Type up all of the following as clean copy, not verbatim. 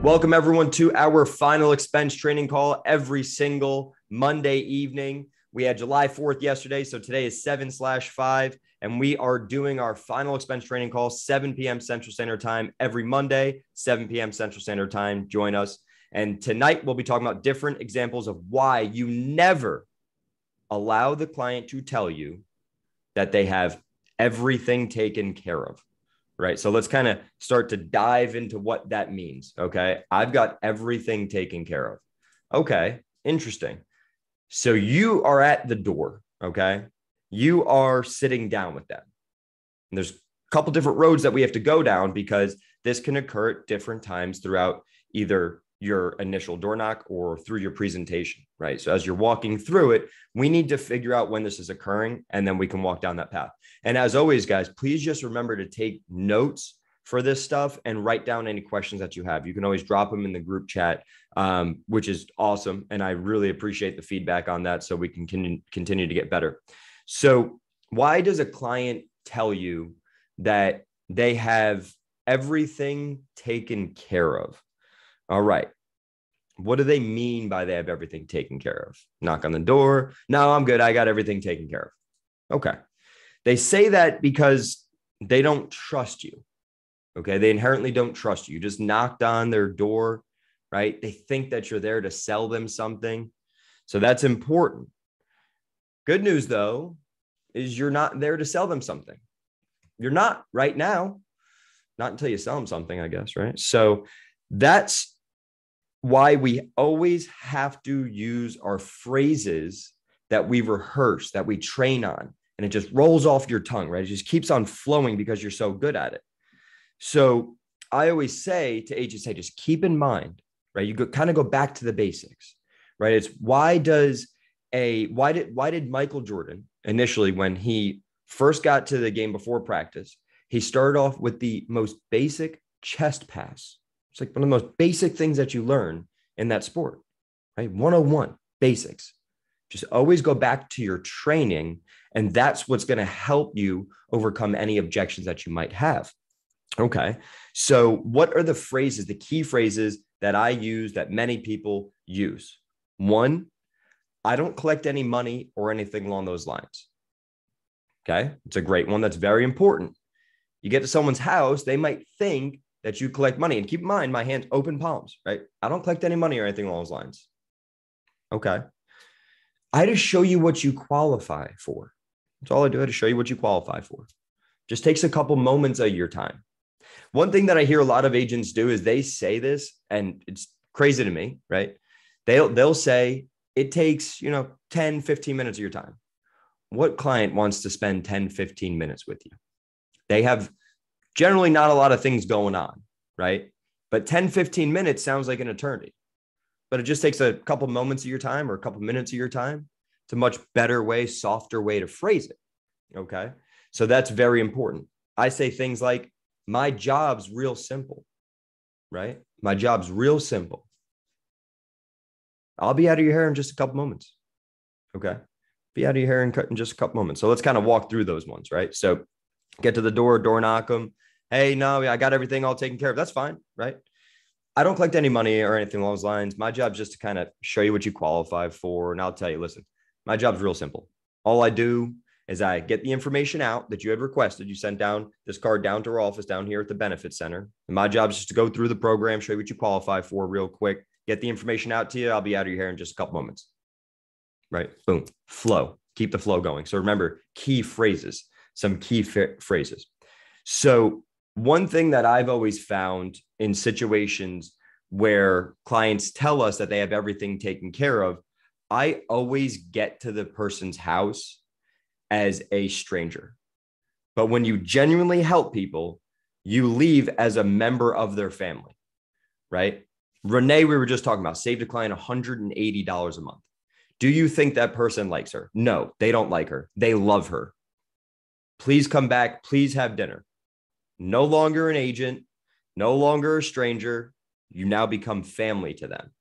Welcome everyone to our final expense training call every single Monday evening. We had July 4th yesterday, so today is 7/5, and we are doing our final expense training call 7 p.m. Central Standard Time every Monday, 7 p.m. Central Standard Time. Join us. And tonight we'll be talking about different examples of why you never allow the client to tell you that they have everything taken care of. Right. So let's kind of start to dive into what that means. Okay. I've got everything taken care of. Okay. Interesting. So you are at the door. Okay. You are sitting down with them. And there's a couple different roads that we have to go down because this can occur at different times throughout either your initial door knock or through your presentation. Right. So as you're walking through it, we need to figure out when this is occurring, and then we can walk down that path. And as always, guys, please just remember to take notes for this stuff and write down any questions that you have. You can always drop them in the group chat, which is awesome. And I really appreciate the feedback on that so we can continue to get better. So why does a client tell you that they have everything taken care of? All right. What do they mean by they have everything taken care of? Knock on the door. No, I'm good. I got everything taken care of. Okay. They say that because they don't trust you. Okay. They inherently don't trust you. You just knocked on their door, right? They think that you're there to sell them something. So that's important. Good news, though, is you're not there to sell them something. You're not right now. Not until you sell them something, I guess, right? So that's why we always have to use our phrases that we rehearse, that we train on, and it just rolls off your tongue, right? It just keeps on flowing because you're so good at it. So I always say to agents, hey, just keep in mind, right? You kind of go back to the basics, right? It's why did Michael Jordan initially, when he first got to the game before practice, he started off with the most basic chest pass. It's like one of the most basic things that you learn in that sport, right? 101 basics. Just always go back to your training, and that's what's going to help you overcome any objections that you might have. Okay. So what are the phrases, the key phrases that I use that many people use? One, I don't collect any money or anything along those lines. Okay. It's a great one. That's very important. You get to someone's house, they might think that you collect money. And keep in mind, my hands open palms, right? I don't collect any money or anything along those lines. Okay. I just show you what you qualify for. That's all I do. I just show you what you qualify for. Just takes a couple moments of your time. One thing that I hear a lot of agents do is they say this, and it's crazy to me, right? They'll say it takes, 10, 15 minutes of your time. What client wants to spend 10, 15 minutes with you? They have generally not a lot of things going on, right? But 10, 15 minutes sounds like an eternity, but it just takes a couple moments of your time or a couple minutes of your time. It's a much better way, softer way to phrase it. Okay. So that's very important. I say things like, my job's real simple, right? My job's real simple. I'll be out of your hair in just a couple moments. Okay. Be out of your hair in just a couple moments. So let's kind of walk through those ones, right? So get to the door knock them. Hey, no, I got everything all taken care of. That's fine, right? I don't collect any money or anything along those lines. My job is just to kind of show you what you qualify for. And I'll tell you, listen, my job's real simple. All I do is I get the information out that you had requested. You sent down this card down to our office down here at the benefits center. And my job is just to go through the program, show you what you qualify for real quick, get the information out to you. I'll be out of your hair in just a couple moments, right? Boom, flow, keep the flow going. So remember, key phrases, some key phrases. So one thing that I've always found in situations where clients tell us that they have everything taken care of, I always get to the person's house as a stranger. But when you genuinely help people, you leave as a member of their family, right? Renee, we were just talking about, saved a client $180 a month. Do you think that person likes her? No, they don't like her. They love her. Please come back. Please have dinner. No longer an agent, no longer a stranger. You now become family to them.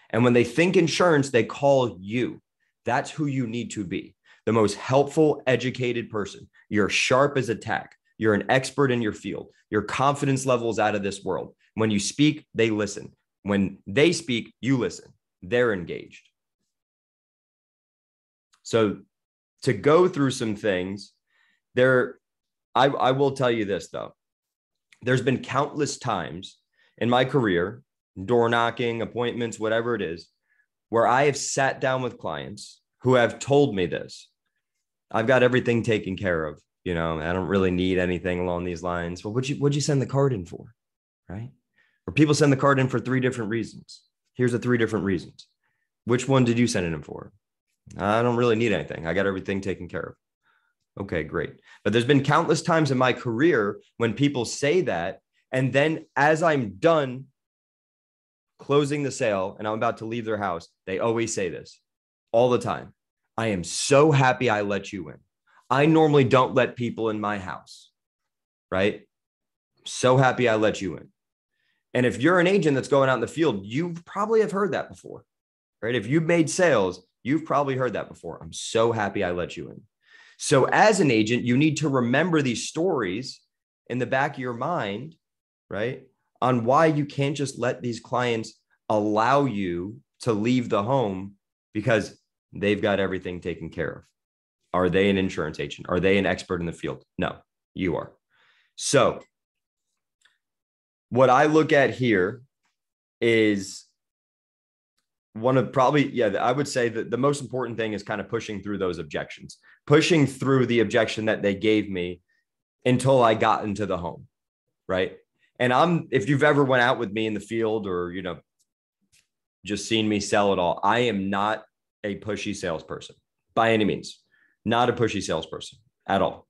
And when they think insurance, they call you. That's who you need to be. The most helpful, educated person. You're sharp as a tack. You're an expert in your field. Your confidence level is out of this world. When you speak, they listen. When they speak, you listen. They're engaged. So to go through some things there, I will tell you this though. There's been countless times in my career, door knocking, appointments, whatever it is, where I have sat down with clients who have told me this. I've got everything taken care of. I don't really need anything along these lines. Well, what'd you send the card in for? Right? Or people send the card in for 3 different reasons. Here's the 3 different reasons. Which one did you send it in for? I don't really need anything. I got everything taken care of. Okay, great. But there's been countless times in my career when people say that, and then as I'm done closing the sale and I'm about to leave their house, they always say this all the time. I am so happy I let you in. I normally don't let people in my house, right? So happy I let you in. And if you're an agent that's going out in the field, you probably have heard that before, right? If you've made sales, you've probably heard that before. I'm so happy I let you in. So as an agent, you need to remember these stories in the back of your mind, right? On why you can't just let these clients allow you to leave the home because they've got everything taken care of. Are they an insurance agent? Are they an expert in the field? No, you are. So what I look at here is one of probably, I would say that the most important thing is kind of pushing through those objections, pushing through the objection that they gave me until I got into the home, right? And if you've ever went out with me in the field or, just seen me sell it all, I am not a pushy salesperson by any means, not a pushy salesperson at all,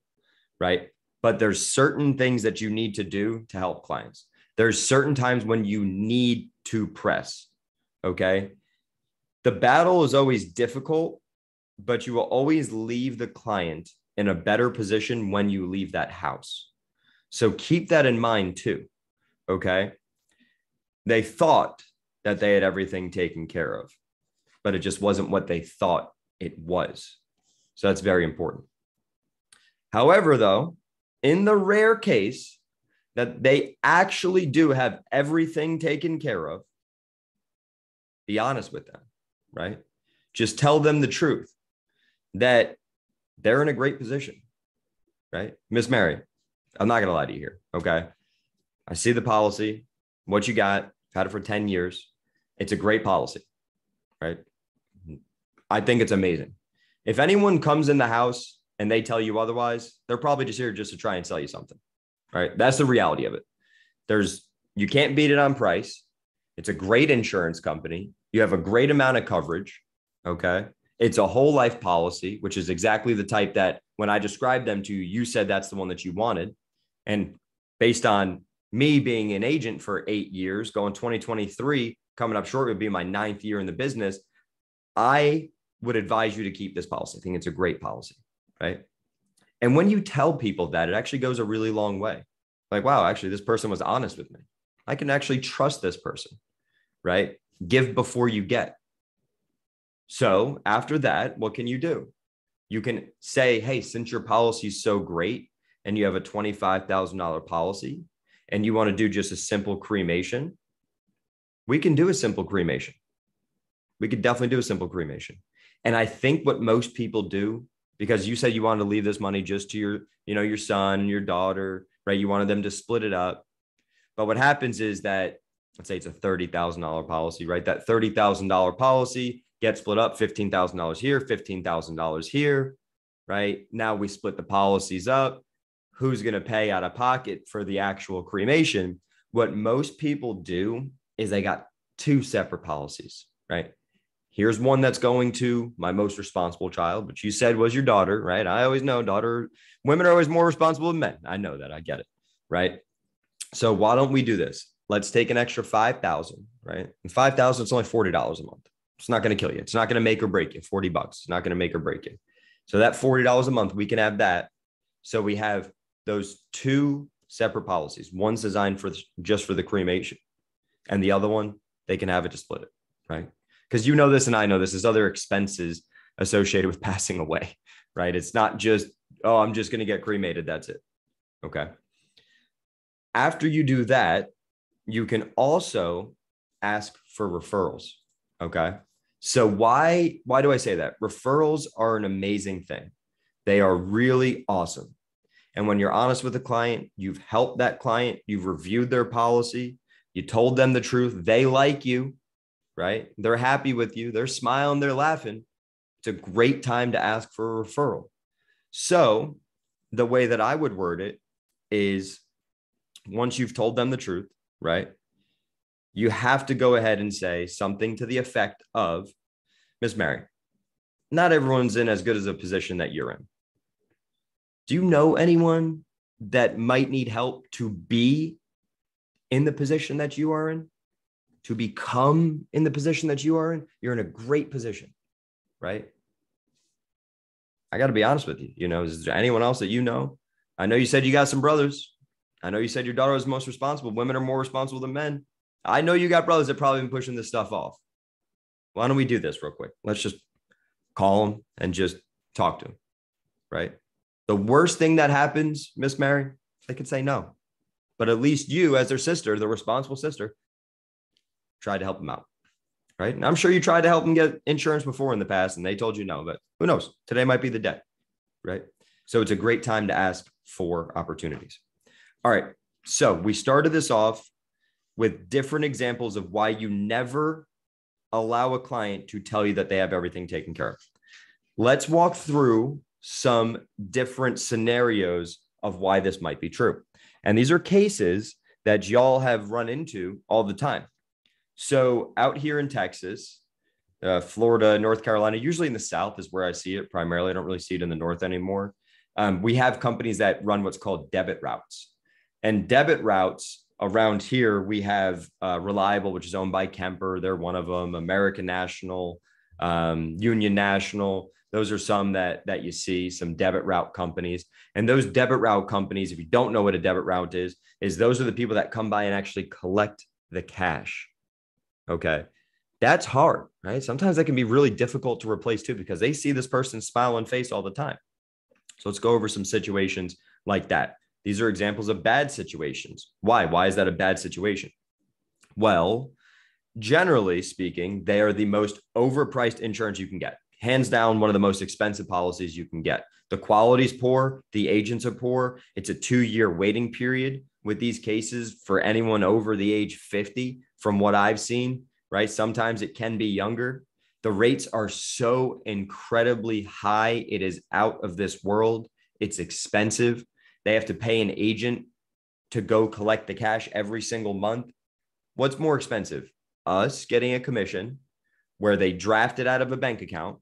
right? But there's certain things that you need to do to help clients. There's certain times when you need to press, okay? The battle is always difficult, but you will always leave the client in a better position when you leave that house. So keep that in mind too, okay? They thought that they had everything taken care of, but it just wasn't what they thought it was. So that's very important. However, though, in the rare case that they actually do have everything taken care of, be honest with them, right? Just tell them the truth that they're in a great position, right? Miss Mary, I'm not going to lie to you here, okay? I see the policy, what you got, had it for 10 years. It's a great policy, right? I think it's amazing. If anyone comes in the house and they tell you otherwise, they're probably just here just to try and sell you something, right? That's the reality of it. You can't beat it on price. It's a great insurance company. You have a great amount of coverage, okay? It's a whole life policy, which is exactly the type that when I described them to you, you said that's the one that you wanted. And based on me being an agent for 8 years, going 2023, coming up short would be my 9th year in the business, I would advise you to keep this policy. I think it's a great policy, right? And when you tell people that, it actually goes a really long way. Like, wow, actually, this person was honest with me. I can actually trust this person, right? Give before you get. So after that, what can you do? You can say, hey, since your policy is so great and you have a $25,000 policy and you want to do just a simple cremation, we can do a simple cremation. We could definitely do a simple cremation. And I think what most people do, because you said you wanted to leave this money just to your son, your daughter, right? You wanted them to split it up. But what happens is that, let's say it's a $30,000 policy, right? That $30,000 policy gets split up, $15,000 here, $15,000 here, right? Now we split the policies up. Who's going to pay out of pocket for the actual cremation? What most people do is they got 2 separate policies, right? Here's one that's going to my most responsible child, which you said was your daughter, right? I always know women are always more responsible than men. I know that. I get it, right? So why don't we do this? Let's take an extra 5,000, right? And 5,000, it's only $40 a month. It's not going to kill you. It's not going to make or break you. $40. It's not going to make or break you. So that $40 a month, we can have that. So we have those 2 separate policies. One's designed just for the cremation, and the other one, they can have it to split it, right? Because you know this and I know this, there's other expenses associated with passing away, right? It's not just, oh, I'm just going to get cremated. That's it. Okay. After you do that, you can also ask for referrals. Okay. So why do I say that? Referrals are an amazing thing. They are really awesome. And when you're honest with the client, you've helped that client, you've reviewed their policy, you told them the truth, they like you, right? They're happy with you, they're smiling, they're laughing. It's a great time to ask for a referral. So the way that I would word it is, once you've told them the truth, right? You have to go ahead and say something to the effect of, Miss Mary, not everyone's in as good as a position that you're in. Do you know anyone that might need help to be in the position that you are in, to become in the position that you are in? You're in a great position, right? I got to be honest with you. You know, is there anyone else that you know? I know you said you got some brothers. I know you said your daughter was most responsible. Women are more responsible than men. I know you got brothers that probably been pushing this stuff off. Why don't we do this real quick? Let's just call them and just talk to them, right? The worst thing that happens, Miss Mary, they could say no. But at least you, as their sister, the responsible sister, tried to help them out, right? And I'm sure you tried to help them get insurance before in the past and they told you no, but who knows? Today might be the day, right? So it's a great time to ask for opportunities. All right. So we started this off with different examples of why you never allow a client to tell you that they have everything taken care of. Let's walk through some different scenarios of why this might be true. And these are cases that y'all have run into all the time. So out here in Texas, Florida, North Carolina, usually in the South is where I see it primarily. I don't really see it in the North anymore. We have companies that run what's called debit routes. And debit routes around here, we have Reliable, which is owned by Kemper. They're one of them. American National, Union National. Those are some that you see, some debit route companies. And those debit route companies, if you don't know what a debit route is those are the people that come by and actually collect the cash. Okay. That's hard, right? Sometimes that can be really difficult to replace too, because they see this person's smiling face all the time. So let's go over some situations like that. These are examples of bad situations. Why? Why is that a bad situation? Well, generally speaking, they are the most overpriced insurance you can get. Hands down, one of the most expensive policies you can get. The quality's poor. The agents are poor. It's a 2-year waiting period with these cases for anyone over the age 50, from what I've seen, right? Sometimes it can be younger. The rates are so incredibly high. It is out of this world. It's expensive. They have to pay an agent to go collect the cash every single month. What's more expensive? Us getting a commission where they draft it out of a bank account,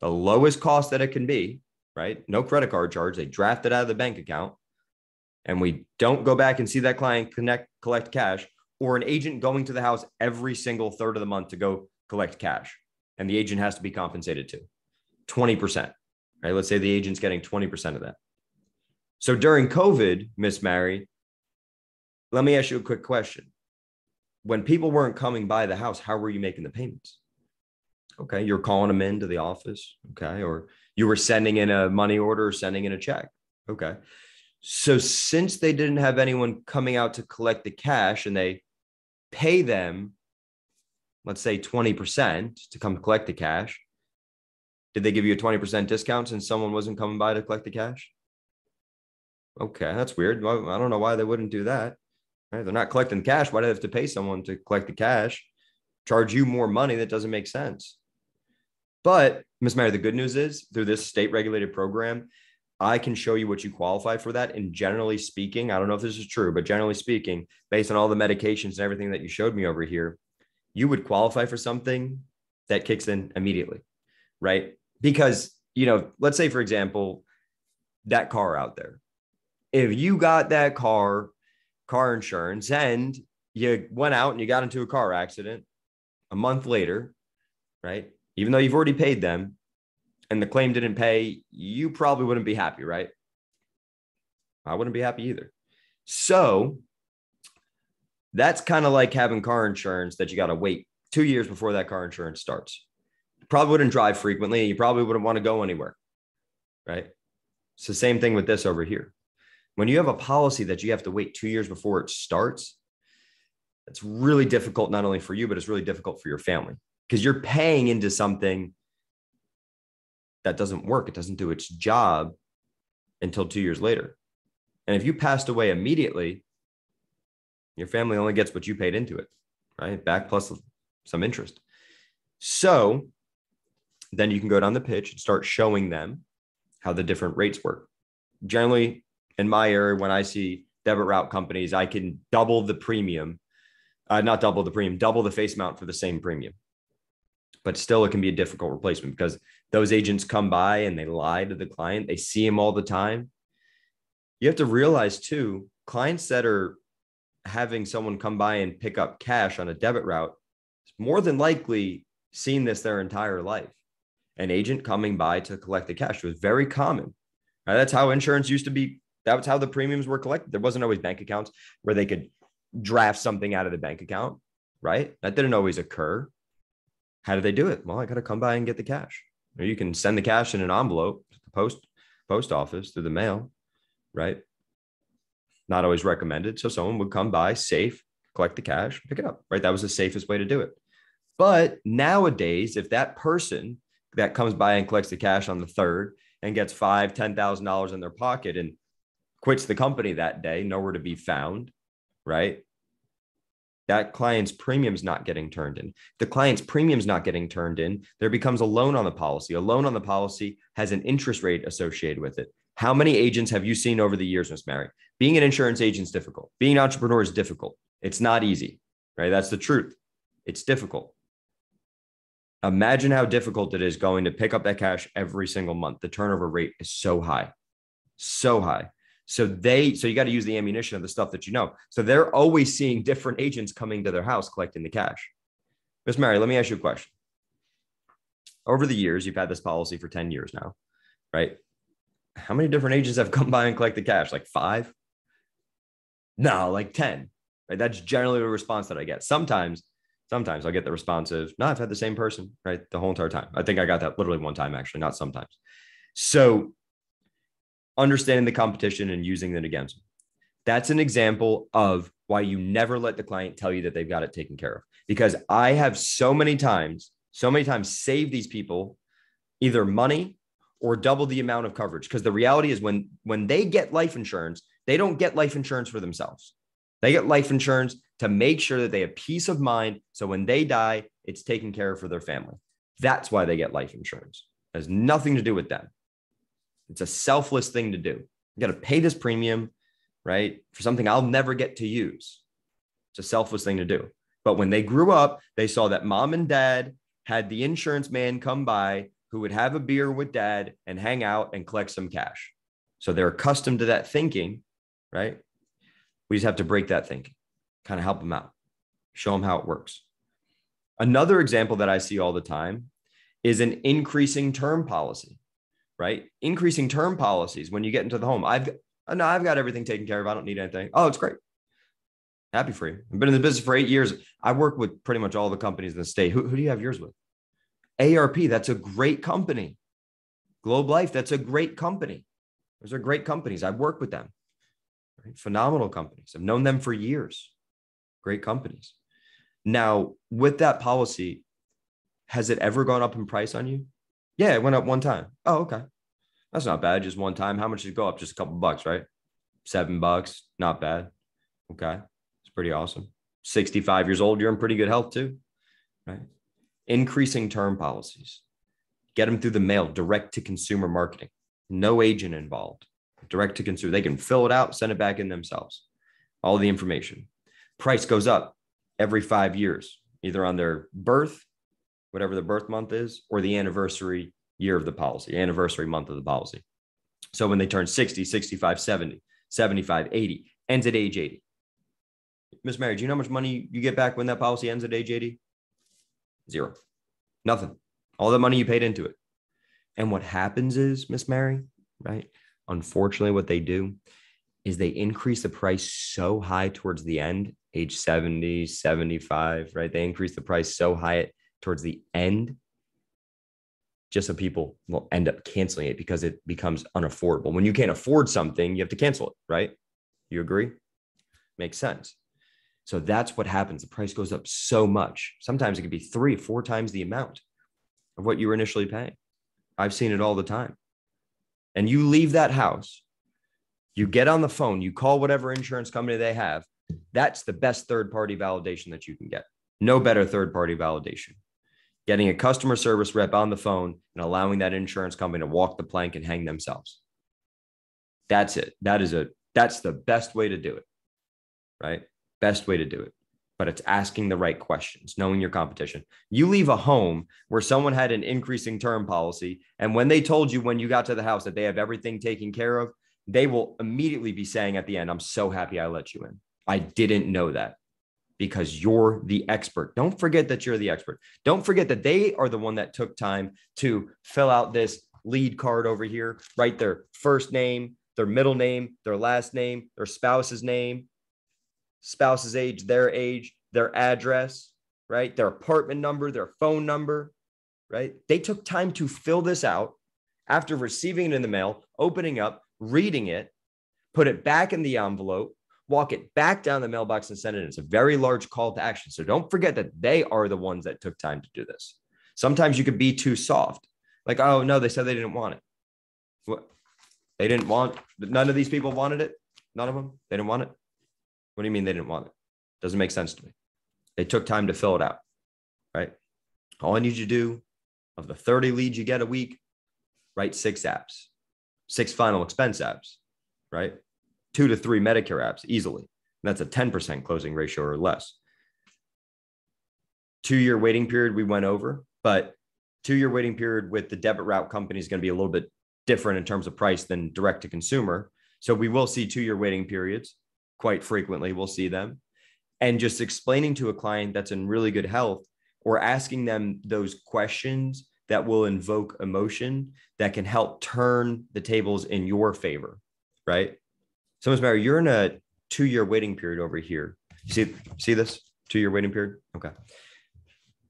the lowest cost that it can be, right? No credit card charge. They draft it out of the bank account and we don't go back and see that client collect cash, or an agent going to the house every single third of the month to go collect cash. And the agent has to be compensated too. 20%, right? Let's say the agent's getting 20% of that. So during COVID, Miss Mary, let me ask you a quick question. When people weren't coming by the house, how were you making the payments? Okay, you're calling them into the office, okay, or you were sending in a money order or sending in a check, okay. So since they didn't have anyone coming out to collect the cash and they pay them, let's say 20% to come collect the cash, did they give you a 20% discount since someone wasn't coming by to collect the cash? Okay, that's weird. Well, I don't know why they wouldn't do that. Right? They're not collecting cash. Why do they have to pay someone to collect the cash? Charge you more money? That doesn't make sense. But Ms. Mary, the good news is through this state regulated program, I can show you what you qualify for that. And generally speaking, I don't know if this is true, but generally speaking, based on all the medications and everything that you showed me over here, you would qualify for something that kicks in immediately, right? Because, you know, let's say, for example, that car out there, if you got that car insurance and you went out and you got into a car accident a month later, right? Even though you've already paid them and the claim didn't pay, you probably wouldn't be happy, right? I wouldn't be happy either. So that's kind of like having car insurance that you got to wait 2 years before that car insurance starts. You probably wouldn't drive frequently. You probably wouldn't want to go anywhere, right? It's the same thing with this over here. When you have a policy that you have to wait 2 years before it starts, It's really difficult, not only for you, but it's really difficult for your family because you're paying into something that doesn't work. It doesn't do its job until 2 years later. And if you passed away immediately, your family only gets what you paid into it, right? Back plus some interest. So then you can go down the pitch and start showing them how the different rates work. Generally, in my area, when I see debit route companies, I can double the premium, not double the premium, double the face amount for the same premium. But still, it can be a difficult replacement because those agents come by and they lie to the client. They see him all the time. You have to realize too, clients that are having someone come by and pick up cash on a debit route, more than likely seen this their entire life. An agent coming by to collect the cash was very common. Right? That's how insurance used to be. That was how the premiums were collected. There wasn't always bank accounts where they could draft something out of the bank account, right? That didn't always occur. How did they do it? Well, I got to come by and get the cash. Or you can send the cash in an envelope to the post office through the mail, right? Not always recommended. So someone would come by, safe, collect the cash, pick it up, right? That was the safest way to do it. But nowadays, if that person that comes by and collects the cash on the 3rd and gets $5,000, $10,000 in their pocket and quits the company that day, nowhere to be found, right? That client's premium's not getting turned in. The client's premium's not getting turned in. There becomes a loan on the policy. A loan on the policy has an interest rate associated with it. How many agents have you seen over the years, Miss Mary? Being an insurance agent is difficult. Being an entrepreneur is difficult. It's not easy, right? That's the truth. It's difficult. Imagine how difficult it is going to pick up that cash every single month. The turnover rate is so high, so high. So you got to use the ammunition of the stuff that you know. So they're always seeing different agents coming to their house collecting the cash. Miss Mary, let me ask you a question. Over the years, you've had this policy for 10 years now, right? How many different agents have come by and collect the cash? Like 5? No, like 10. Right? That's generally the response that I get. Sometimes I'll get the response of, no, I've had the same person, right? The whole entire time. I think I got that literally one time, actually, not sometimes. So understanding the competition and using it against them. That's an example of why you never let the client tell you that they've got it taken care of. Because I have so many times saved these people either money or double the amount of coverage. Because the reality is when they get life insurance, they don't get life insurance for themselves. They get life insurance to make sure that they have peace of mind. So when they die, it's taken care of for their family. That's why they get life insurance. It has nothing to do with them. It's a selfless thing to do. You got to pay this premium, right? For something I'll never get to use. It's a selfless thing to do. But when they grew up, they saw that mom and dad had the insurance man come by who would have a beer with dad and hang out and collect some cash. So they're accustomed to that thinking, right? We just have to break that thinking, kind of help them out, show them how it works. Another example that I see all the time is an increasing term policy, right? Increasing term policies. When you get into the home, I've got everything taken care of. I don't need anything. Oh, it's great. Happy for you. I've been in the business for 8 years. I work with pretty much all the companies in the state. Who do you have yours with? ARP, that's a great company. Globe Life, that's a great company. Those are great companies. I've worked with them. Right? Phenomenal companies. I've known them for years. Great companies. Now, with that policy, has it ever gone up in price on you? Yeah, it went up one time. Oh, okay. That's not bad. Just one time. How much did it go up? Just a couple bucks, right? $7. Not bad. Okay. It's pretty awesome. 65 years old. You're in pretty good health too, right? Increasing term policies. Get them through the mail, direct to consumer marketing. No agent involved. Direct to consumer. They can fill it out, send it back in themselves. All the information. Price goes up every 5 years, either on their birth, whatever the birth month is, or the anniversary year of the policy, anniversary month of the policy. So when they turn 60, 65, 70, 75, 80, ends at age 80. Miss Mary, do you know how much money you get back when that policy ends at age 80? Zero. Nothing. All the money you paid into it. And what happens is, Miss Mary, right? Unfortunately, what they do is they increase the price so high towards the end, age 70, 75, right? They increase the price so high towards the end, just so people will end up canceling it because it becomes unaffordable. When you can't afford something, you have to cancel it, right? You agree? Makes sense. So that's what happens. The price goes up so much. Sometimes it could be 3 or 4 times the amount of what you were initially paying. I've seen it all the time. And you leave that house, you get on the phone, you call whatever insurance company they have. That's the best third-party validation that you can get. No better third-party validation. Getting a customer service rep on the phone and allowing that insurance company to walk the plank and hang themselves. That's it. That's the best way to do it, right? Best way to do it. But it's asking the right questions, knowing your competition. You leave a home where someone had an increasing term policy, and when they told you when you got to the house that they have everything taken care of, they will immediately be saying at the end, I'm so happy I let you in. I didn't know that, because you're the expert. Don't forget that you're the expert. Don't forget that they are the one that took time to fill out this lead card over here, write their first name, their middle name, their last name, their spouse's name, spouse's age, their address, right? Their apartment number, their phone number, right? They took time to fill this out after receiving it in the mail, opening up, reading it, put it back in the envelope, walk it back down the mailbox and send it in. It's a very large call to action. So don't forget that they are the ones that took time to do this. Sometimes you could be too soft. Like, oh no, they said they didn't want it. What? They didn't want, none of these people wanted it? None of them? They didn't want it? What do you mean they didn't want it? Doesn't make sense to me. They took time to fill it out, right? All I need you to do, of the 30 leads you get a week, write 6 apps, 6 final expense apps, right? 2 to 3 Medicare apps easily. That's a 10% closing ratio or less. 2-year waiting period we went over, but 2-year waiting period with the debit route company is going to be a little bit different in terms of price than direct to consumer. So we will see 2-year waiting periods quite frequently. We'll see them. And just explaining to a client that's in really good health, or asking them those questions that will invoke emotion that can help turn the tables in your favor, right? So, Ms. Mary, you're in a 2-year waiting period over here. See this 2-year waiting period? Okay.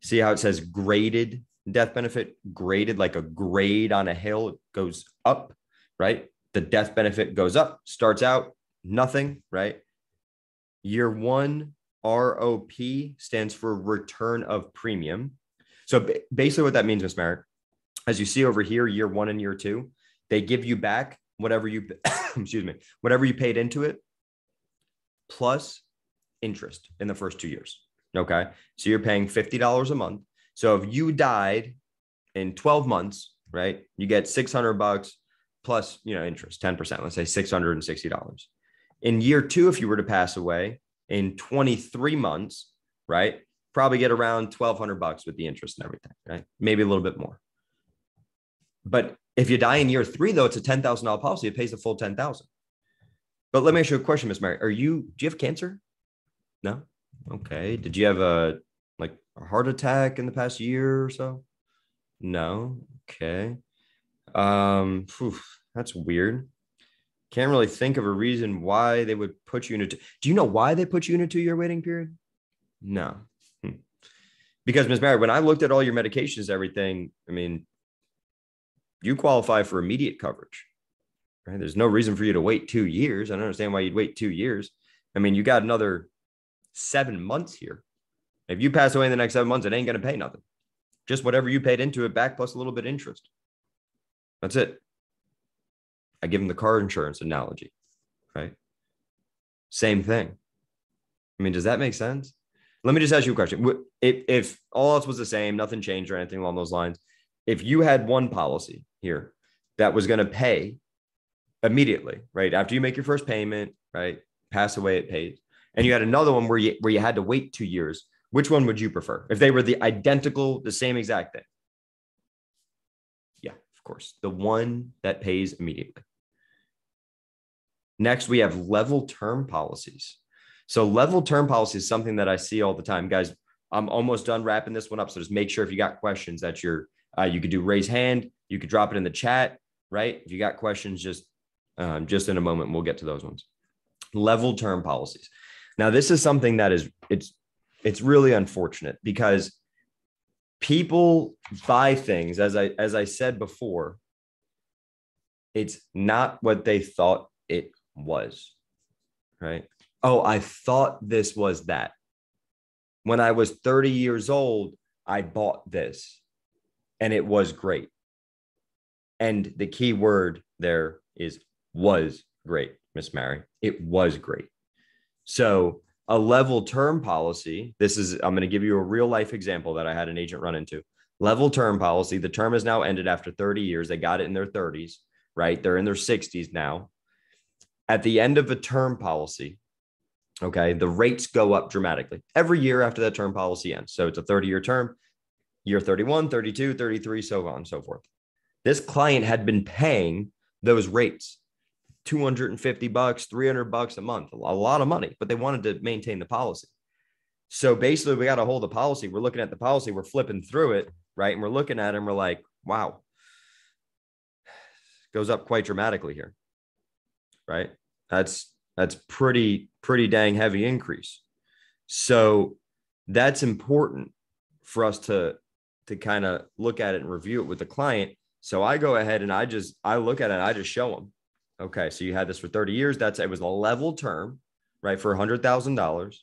See how it says graded death benefit? Graded, like a grade on a hill. It goes up, right? The death benefit goes up, starts out nothing, right? Year 1 ROP stands for return of premium. So basically what that means, Ms. Merritt, as you see over here, year 1 and year 2, they give you back whatever you, excuse me, whatever you paid into it, plus interest in the first 2 years. Okay. So you're paying $50 a month. So if you died in 12 months, right, you get $600 plus, interest, 10%, let's say $660. In year 2, if you were to pass away in 23 months, right, probably get around $1,200 with the interest and everything, right? Maybe a little bit more. But if you die in year 3, though, it's a $10,000 policy. It pays the full $10,000. But let me ask you a question, Miss Mary. Do you have cancer? No? Okay. Did you have a heart attack in the past year or so? No. Okay. That's weird. Can't really think of a reason why they would put you in do you know why they put you in a 2-year waiting period? No. Because, Ms. Mary, when I looked at all your medications, everything, I mean, you qualify for immediate coverage, right? There's no reason for you to wait 2 years. I don't understand why you'd wait 2 years. I mean, you got another 7 months here. If you pass away in the next 7 months, it ain't going to pay nothing. Just whatever you paid into it back plus a little bit of interest. That's it. I give them the car insurance analogy, right? Same thing. I mean, does that make sense? Let me just ask you a question. If all else was the same, nothing changed or anything along those lines, if you had one policy here that was going to pay immediately, right, after you make your first payment, right, pass away, it pays, and you had another one where you had to wait 2 years, which one would you prefer? If they were the identical, the same exact thing? Yeah, of course. The one that pays immediately. Next, we have level term policies. So level term policy is something that I see all the time. Guys, I'm almost done wrapping this one up. So just make sure if you got questions that you could do raise hand. You could drop it in the chat, right? If you got questions, just in a moment, we'll get to those ones. Level term policies. Now, this is something that it's really unfortunate because people buy things, as I said before, it's not what they thought it was, right? Oh, I thought this was that. When I was 30 years old, I bought this and it was great. And the key word there is was great, Miss Mary. It was great. So a level term policy, I'm going to give you a real life example that I had an agent run into. Level term policy, the term has now ended after 30 years. They got it in their 30s, right? They're in their 60s now. At the end of a term policy, okay, the rates go up dramatically every year after that term policy ends. So it's a 30-year term, year 31, 32, 33, so on and so forth. This client had been paying those rates, $250, $300 a month, a lot of money, but they wanted to maintain the policy. So basically, we got a hold of the policy. We're looking at the policy, we're flipping through it, right? And we're looking at it and we're like, wow, it goes up quite dramatically here, right? That's pretty dang heavy increase. So that's important for us to kind of look at it and review it with the client. So I go ahead and I look at it and I just show them, okay, so you had this for 30 years. It was a level term, right? For $100,000.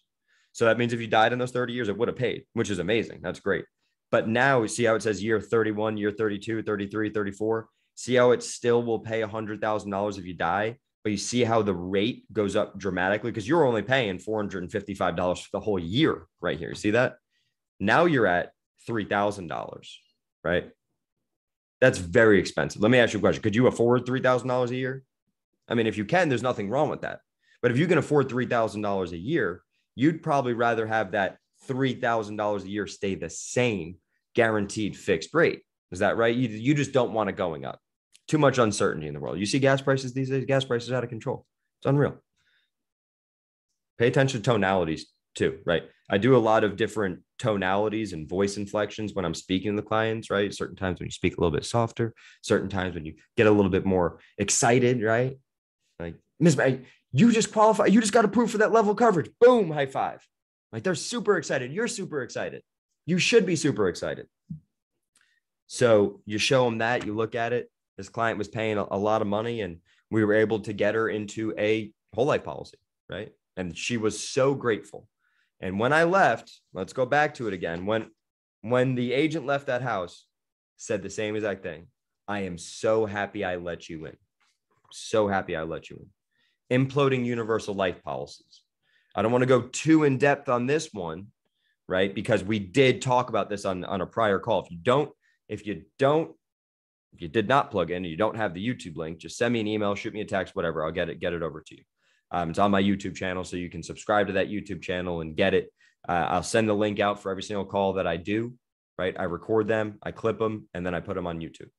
So that means if you died in those 30 years, it would have paid, which is amazing. That's great. But now we see how it says year 31, year 32, 33, 34. See how it still will pay $100,000 if you die. But you see how the rate goes up dramatically because you're only paying $455 for the whole year right here. See that? Now you're at $3,000, right? That's very expensive. Let me ask you a question. Could you afford $3,000 a year? I mean, if you can, there's nothing wrong with that. But if you can afford $3,000 a year, you'd probably rather have that $3,000 a year stay the same guaranteed fixed rate. Is that right? You just don't want it going up. Too much uncertainty in the world. You see gas prices these days, gas prices out of control. It's unreal. Pay attention to tonalities too, right? I do a lot of different tonalities and voice inflections when I'm speaking to the clients, right? Certain times when you speak a little bit softer, certain times when you get a little bit more excited, right? Like, Miss May, you just qualified. You just got approved for that level coverage. Boom, high five. Like they're super excited. You're super excited. You should be super excited. So you show them that, you look at it. This client was paying a lot of money and we were able to get her into a whole life policy, right? And she was so grateful. And when I left, let's go back to it again. When the agent left that house, said the same exact thing. I am so happy I let you in. So happy I let you in. Imploding universal life policies. I don't want to go too in depth on this one, right? Because we did talk about this on a prior call. If you did not plug in and you don't have the YouTube link, just send me an email, shoot me a text, whatever. I'll get it over to you. It's on my YouTube channel, so you can subscribe to that YouTube channel and get it. I'll send the link out for every single call that I do, right? I record them, I clip them, and then I put them on YouTube.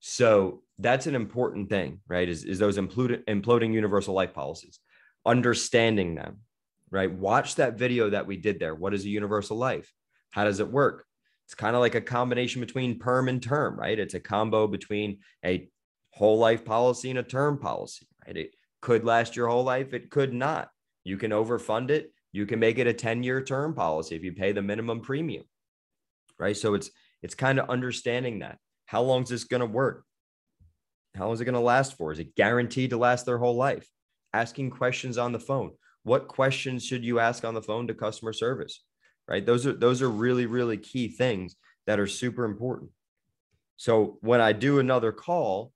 So that's an important thing, right? Is those imploding universal life policies, understanding them, right? Watch that video that we did there. What is a universal life? How does it work? It's kind of like a combination between perm and term, right? It's a combo between a whole life policy and a term policy, right? It could last your whole life. It could not. You can overfund it. You can make it a 10-year term policy if you pay the minimum premium, right? So it's kind of understanding that. How long is this going to work? How long is it going to last for? Is it guaranteed to last their whole life? Asking questions on the phone. What questions should you ask on the phone to customer service? Right? Those are really, really key things that are super important. So when I do another call,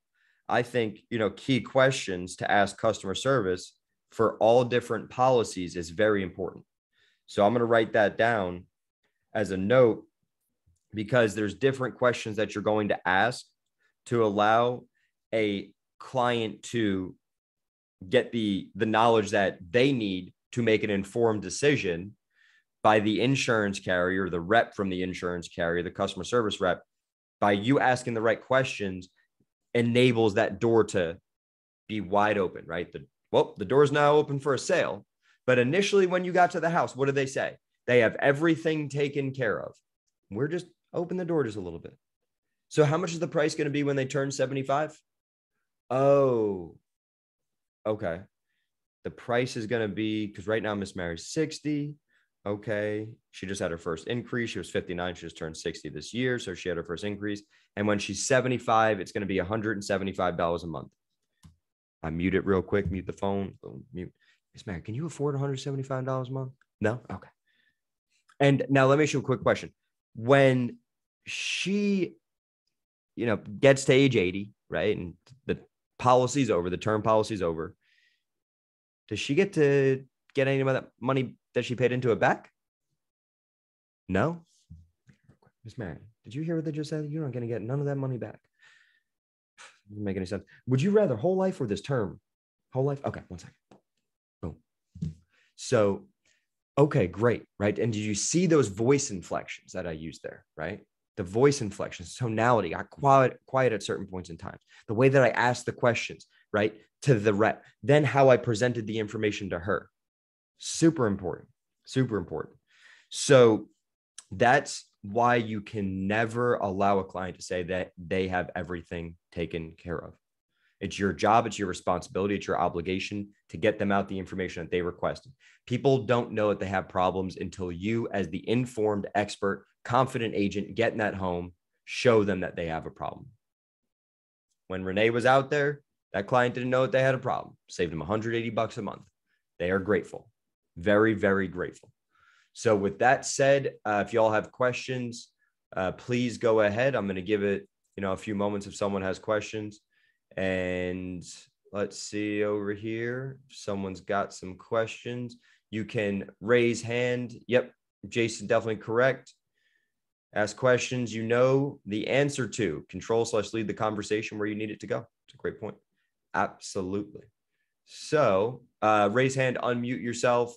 I think, key questions to ask customer service for all different policies is very important. So I'm going to write that down as a note because there's different questions that you're going to ask to allow a client to get the knowledge that they need to make an informed decision by the insurance carrier, the rep from the insurance carrier, the customer service rep. By you asking the right questions enables that door to be wide open, right? The door's now open for a sale. But initially when you got to the house, what did they say? They have everything taken care of. We're just open the door just a little bit. So how much is the price going to be when they turn 75? Oh, okay. The price is going to be, because right now Miss Mary's 60. Okay. She just had her first increase. She was 59. She just turned 60 this year. So she had her first increase. And when she's 75, it's going to be $175 a month. I mute it real quick. Mute the phone. Boom, mute. Miss Mary, can you afford $175 a month? No? Okay. And now let me ask you a quick question. When she, gets to age 80, right? And the policy's over, the term policy's over. Does she get to get any of that money that she paid into it back? No. Miss Mary, did you hear what they just said? You're not going to get none of that money back. Doesn't make any sense. Would you rather whole life or this term? Whole life? Okay, one second. Boom. So, okay, great, right? And did you see those voice inflections that I used there, right? The voice inflections, tonality, got quiet at certain points in time. The way that I asked the questions, right, to the rep, then how I presented the information to her. Super important, super important. So that's why you can never allow a client to say that they have everything taken care of. It's your job, it's your responsibility, it's your obligation to get them out the information that they requested. People don't know that they have problems until you, as the informed, expert, confident agent, get in that home, show them that they have a problem. When Renee was out there, that client didn't know that they had a problem. Saved them $180 a month. They are grateful. Very, very grateful. So with that said, if you all have questions, please go ahead. I'm going to give it, a few moments if someone has questions. And let's see over here. If someone's got some questions. You can raise hand. Yep, Jason, definitely correct. Ask questions you know the answer to. Control/lead the conversation where you need it to go. It's a great point. Absolutely. So raise hand, unmute yourself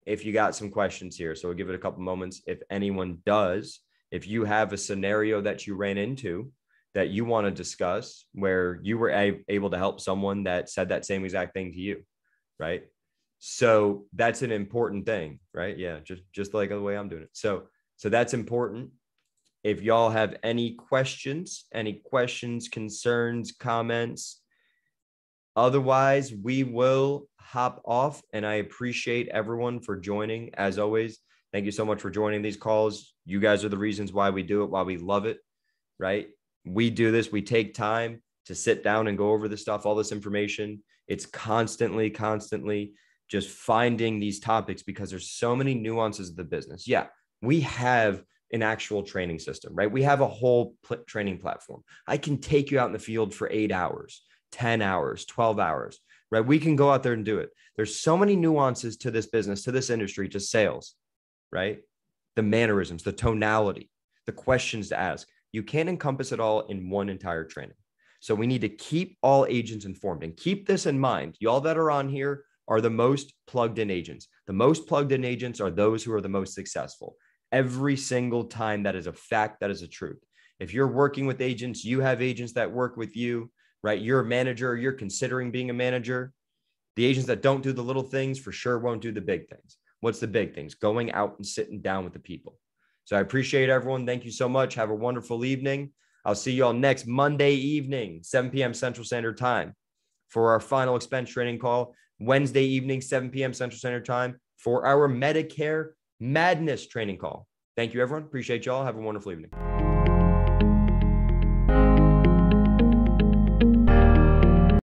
if you got some questions here. So we'll give it a couple moments. If anyone does, if you have a scenario that you ran into that you want to discuss where you were able to help someone that said that same exact thing to you, right? So that's an important thing, right? Yeah, just like the way I'm doing it. So that's important. If y'all have any questions, concerns, comments, otherwise, we will hop off, and I appreciate everyone for joining. As always, thank you so much for joining these calls. You guys are the reasons why we do it, why we love it, right? We do this. We take time to sit down and go over this stuff, all this information. It's constantly just finding these topics because there's so many nuances of the business. Yeah, we have an actual training system, right? We have a whole training platform. I can take you out in the field for 8 hours. 10 hours, 12 hours, right? We can go out there and do it. There's so many nuances to this business, to this industry, to sales, right? The mannerisms, the tonality, the questions to ask. You can't encompass it all in one entire training. So we need to keep all agents informed and keep this in mind. Y'all that are on here are the most plugged in agents. The most plugged in agents are those who are the most successful. Every single time, that is a fact, that is a truth. If you're working with agents, you have agents that work with you, right? You're a manager, you're considering being a manager. The agents that don't do the little things for sure won't do the big things. What's the big things? Going out and sitting down with the people. So I appreciate everyone. Thank you so much. Have a wonderful evening. I'll see you all next Monday evening, 7 p.m. Central Standard Time for our final expense training call. Wednesday evening, 7 p.m. Central Standard Time for our Medicare Madness training call. Thank you, everyone. Appreciate y'all. Have a wonderful evening.